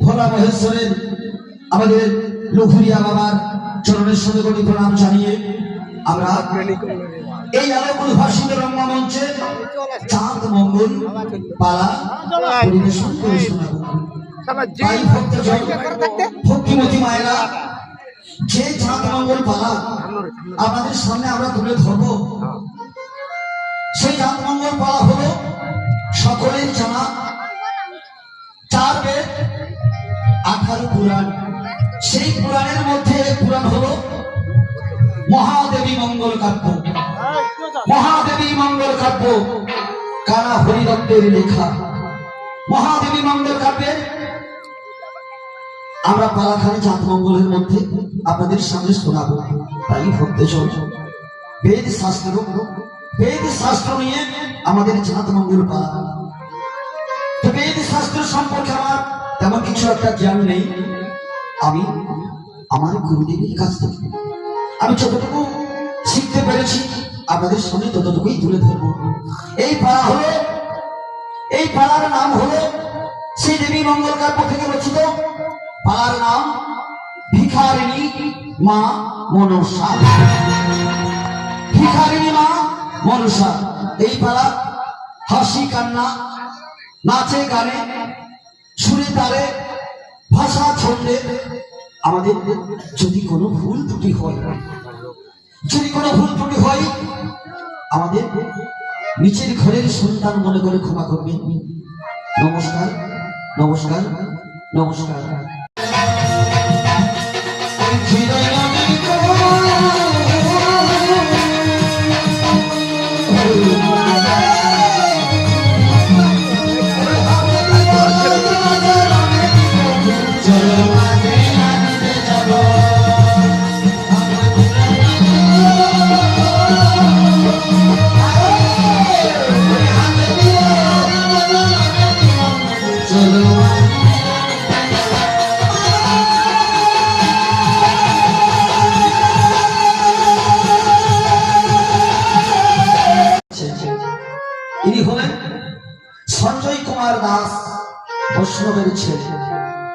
ভোলা মহেশ্বরের আমাদের লঘুরিয়া বাবার চরণের সাথে কোটি প্রণাম জানিয়ে আমরা এই আলোক উদ্ভাসিত রঙ্গমঞ্চে চাঁদ মঙ্গল পালা পরিবেশন করে শোনাবো। তাই ভক্তজন, ভক্তিমতী মায়েরা, যে চাঁদ মঙ্গল পালা আমাদের সামনে আমরা তুলে ধরবো, সেই চাঁদ মঙ্গল পালা হলো সকলের জানা 4 বেদ 18 পুরাণ। সেই পুরাণের মধ্যে এক পুরাণ হলো মহাদেবী মঙ্গল কাব্য। মহাদেবী মঙ্গল কাব্য কারা হরিদত্তের লেখা। মহাদেবী মঙ্গল কাব্যের আমরা পালাখানি চাঁদ মঙ্গলের মধ্যে আপনাদের সামনে শোনাবো। তাই ভক্তজন, বেদ শাস্ত্র নিয়ে আমাদের চাঁদ মঙ্গল পালা। তো বেদ শাস্ত্র সম্পর্কে আমার তেমন কিছু একটা জ্ঞান নেই। আমি আমার গুরুদেবের কাছ থেকে আমি যতটুকু শিখতে পেরেছি আপনাদের সামনে ততটুকুই তুলে ধরবো। এই পালার নাম হলো শ্রী দেবী মঙ্গল কাব্য থেকে রচিত পালার নাম ভিখারিণী মা মনসা। ভিখারিণী মা মনসা। এই পালা হাসি কান্না, নাচে গানে, সুরে তালে, ভাষা ছন্দে আমাদের যদি কোনো ভুল ত্রুটি হয় আমাদের নিচের ঘরের সন্তান মনে করে ক্ষমা করবেন। নমস্কার, নমস্কার, নমস্কার।